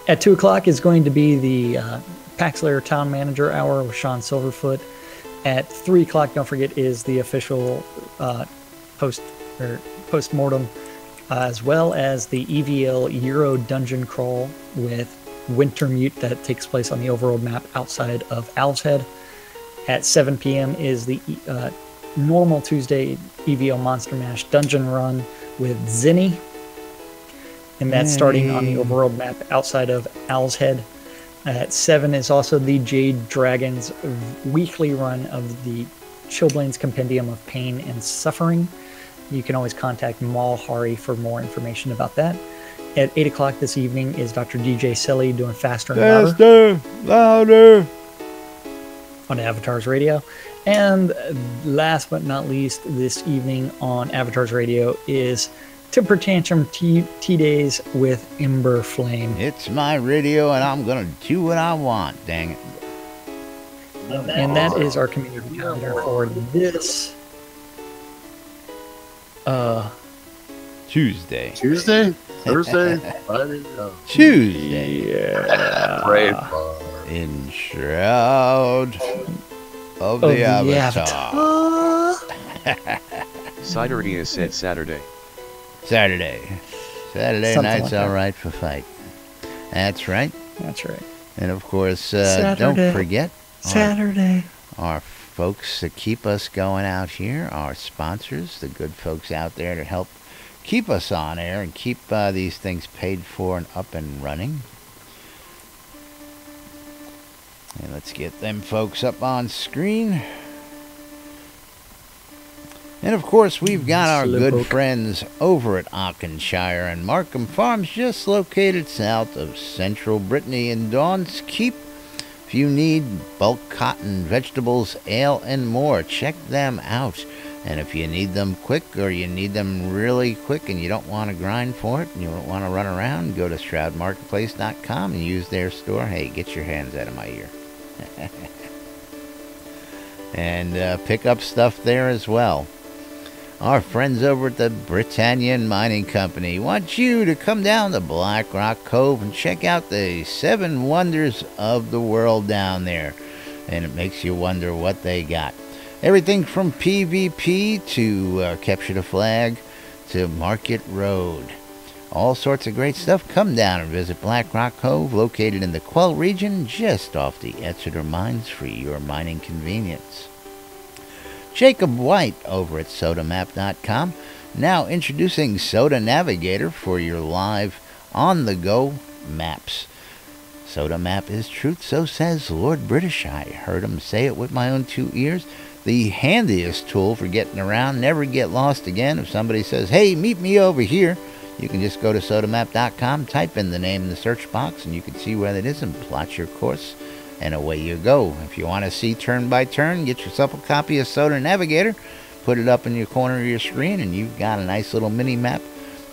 At 2 o'clock is going to be the Paxlayer Town Manager Hour with Sean Silverfoot. At 3 o'clock, don't forget, is the official post-mortem, as well as the EVL Euro Dungeon Crawl with Wintermute that takes place on the overworld map outside of Owl's Head. At 7 p.m. is the normal Tuesday EVO Monster Mash Dungeon Run with Zinni. And that's starting on the overworld map outside of Owl's Head. At 7 is also the Jade Dragons weekly run of the Chilblains Compendium of Pain and Suffering. You can always contact Mal Hari for more information about that. At 8 o'clock this evening is Dr. DJ Selly doing Faster and Louder on Avatar's Radio. And last but not least, this evening on Avatar's Radio is Temper Tantrum T-Days with Ember Flame. It's my radio, and I'm going to do what I want, dang it. And that is our community calendar for this Tuesday, Thursday, Friday, Tuesday. Yeah. Brave in Shroud of the Avatar. Sideria said Saturday. Saturday Something night's like that. all right for fight. That's right. That's right. And of course, Saturday. don't forget Saturday. our folks that keep us going out here, our sponsors, the good folks out there to help keep us on air and keep these things paid for and up and running. And let's get them folks up on screen. And of course, we've got our good friends over at Auchenshire and Markham Farms, just located south of central Brittany in Dawn's Keep. If you need bulk cotton, vegetables, ale, and more, check them out. And if you need them quick, or you need them really quick and you don't want to grind for it and you don't want to run around, go to ShroudMarketplace.com and use their store. Hey, get your hands out of my ear. And pick up stuff there as well. Our friends over at the Britannian Mining Company want you to come down to Black Rock Cove and check out the 7 wonders of the world down there. And it makes you wonder what they got. Everything from PvP to Capture the Flag to Market Road. All sorts of great stuff. Come down and visit Black Rock Cove, located in the Quell region, just off the Exeter Mines for your mining convenience. Jacob White over at SodaMap.com, now introducing Soda Navigator for your live, on-the-go maps. Soda Map is truth, so says Lord British. I heard him say it with my own 2 ears. The handiest tool for getting around. Never get lost again. If somebody says, hey, meet me over here, you can just go to sodamap.com, type in the name in the search box, and you can see where it is and plot your course, and away you go. If you want to see turn by turn, get yourself a copy of Soda Navigator, put it up in your corner of your screen, and you've got a nice little mini map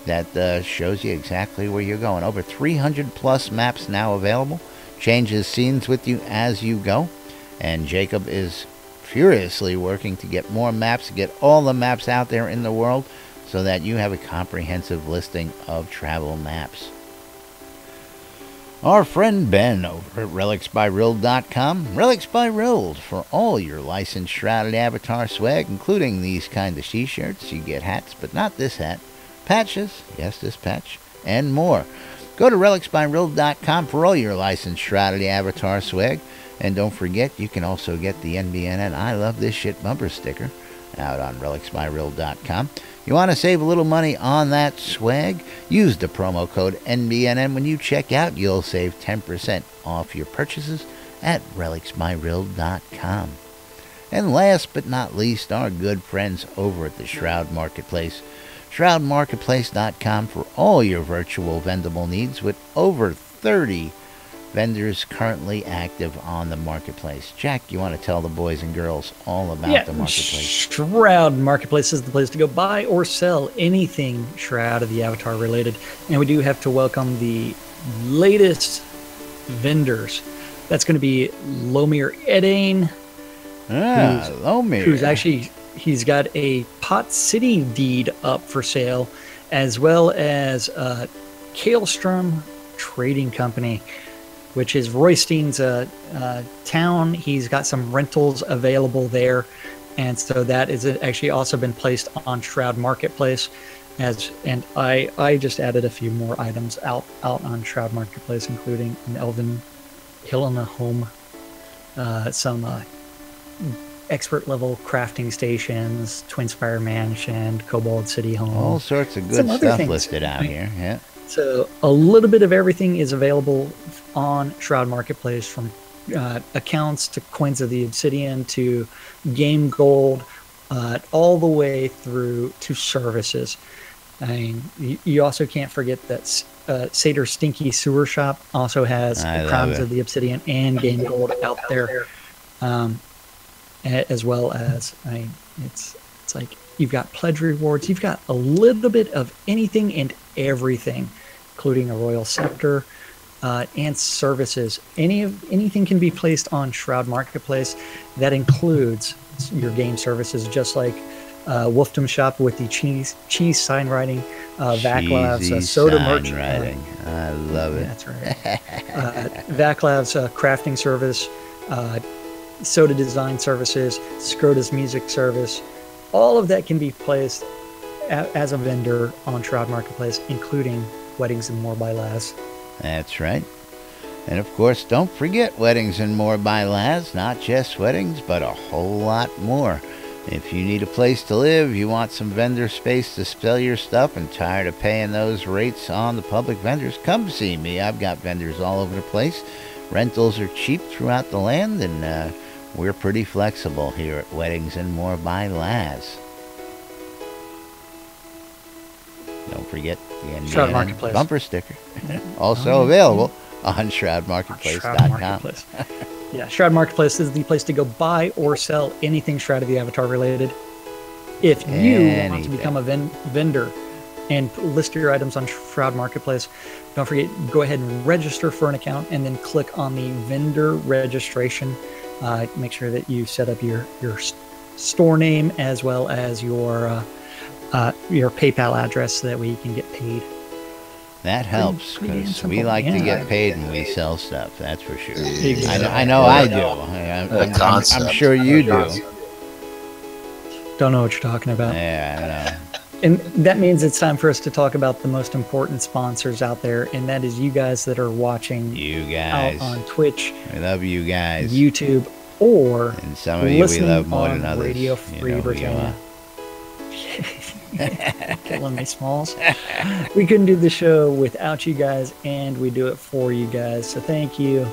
that shows you exactly where you're going. Over 300 plus maps now available. Changes scenes with you as you go, and Jacob is furiously working to get more maps, to get all the maps out there in the world, so that you have a comprehensive listing of travel maps. Our friend Ben over at relicsbyrild.com, Relics by Rild, for all your licensed Shrouded Avatar swag, including these kind of t-shirts. You get hats, but not this hat. Patches, yes, this patch, and more. Go to relicsbyrild.com for all your licensed Shrouded Avatar swag. And don't forget, you can also get the NBNN I Love This Shit bumper sticker out on relicsbyrild.com. You want to save a little money on that swag? Use the promo code NBNN when you check out. You'll save 10% off your purchases at relicsbyrild.com. And last but not least, our good friends over at the Shroud Marketplace. ShroudMarketplace.com for all your virtual vendable needs, with over 30 vendors currently active on the marketplace. Jack, you want to tell the boys and girls all about the marketplace? Shroud Marketplace is the place to go buy or sell anything Shroud of the Avatar related. And we do have to welcome the latest vendors. That's going to be Lomir Edain. Lomir. Who's actually, he's got a Pot City deed up for sale, as well as Kalestrom Trading Company, which is Roystein's town. He's got some rentals available there, and so that is actually also been placed on Shroud Marketplace. And I just added a few more items out on Shroud Marketplace, including an Elven Helena home, some expert level crafting stations, Twinspire Mansion, Kobold City Home, all sorts of good stuff listed out here. Yeah. So a little bit of everything is available on Shroud Marketplace, from accounts to Coins of the Obsidian to Game Gold, all the way through to services. I mean, you also can't forget that Seder Stinky Sewer Shop also has Crowns of the Obsidian and Game Gold out there, as well as, I mean, it's like you've got pledge rewards, you've got a little bit of anything and everything, including a Royal Scepter, and services. Anything can be placed on Shroud Marketplace. That includes your game services, just like Wolfdom Shop with the cheese sign writing, Vaclav's soda merch. Writing. I love it. That's right. Vaclav's crafting service, soda design services, Scrota's music service. All of that can be placed as a vendor on Shroud Marketplace, including Weddings and More by Laz. That's right. And of course, don't forget Weddings and More by Laz. Not just weddings, but a whole lot more. If you need a place to live, you want some vendor space to sell your stuff, and tired of paying those rates on the public vendors, come see me. I've got vendors all over the place. Rentals are cheap throughout the land, and we're pretty flexible here at Weddings and More by Laz. Don't forget the NBNN bumper sticker, also available on ShroudMarketplace.com. Yeah, Shroud Marketplace is the place to go buy or sell anything Shroud of the Avatar related. If you want to become a vendor and list your items on Shroud Marketplace, don't forget, go ahead and register for an account, and then click on the vendor registration. Make sure that you set up your store name as well as your PayPal address, so that way you can get paid. That helps, because we like to get paid and we sell stuff, that's for sure. Exactly. I know I do. I'm sure you do. Don't know what you're talking about. Yeah, I know. And that means it's time for us to talk about the most important sponsors out there, and that is you guys that are watching out on Twitch. We love you guys. YouTube, or and some of you we love more than others. Radio Free Britannia. Killing me, Smalls. We couldn't do the show without you guys, and we do it for you guys. So thank you.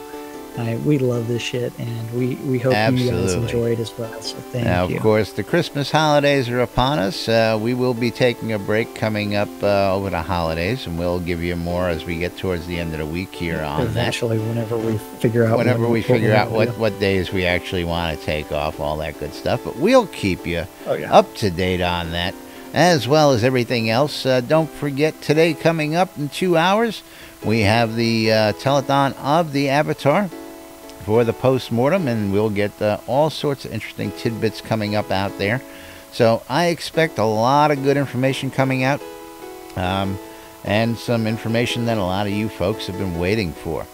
We love this shit, and we hope you guys Absolutely. enjoy it as well. So thank Now, you. of course, the Christmas holidays are upon us. We will be taking a break coming up over the holidays, and we'll give you more as we get towards the end of the week here on that. Eventually, whenever we figure out what days we actually want to take off, all that good stuff. But we'll keep you up to date on that, as well as everything else. Don't forget, today coming up in 2 hours, we have the telethon of the Avatar for the post-mortem, and we'll get all sorts of interesting tidbits coming up out there. So I expect a lot of good information coming out, and some information that a lot of you folks have been waiting for.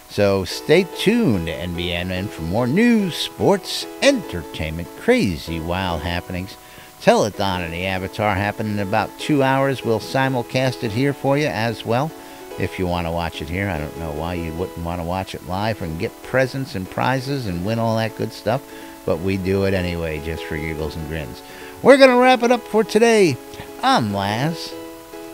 So stay tuned to NBNN for more news, sports, entertainment, crazy, wild happenings. Telethon and the Avatar happen in about 2 hours. We'll simulcast it here for you as well. If you want to watch it here, I don't know why you wouldn't want to watch it live and get presents and prizes and win all that good stuff, but we do it anyway just for giggles and grins. We're going to wrap it up for today. I'm Laz.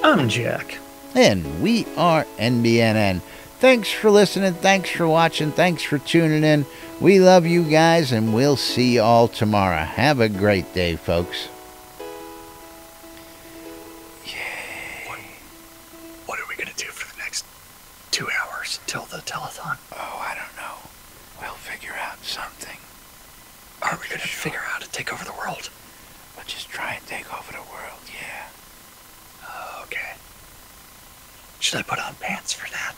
I'm Jack. And we are NBNN. Thanks for listening. Thanks for watching. Thanks for tuning in. We love you guys, and we'll see you all tomorrow. Have a great day, folks. What are we going to do for the next 2 hours till the telethon? Oh, I don't know. We'll figure out something. Are we going to figure out how to take over the world? We'll just try and take over the world, yeah. Okay. Should I put on pants for that?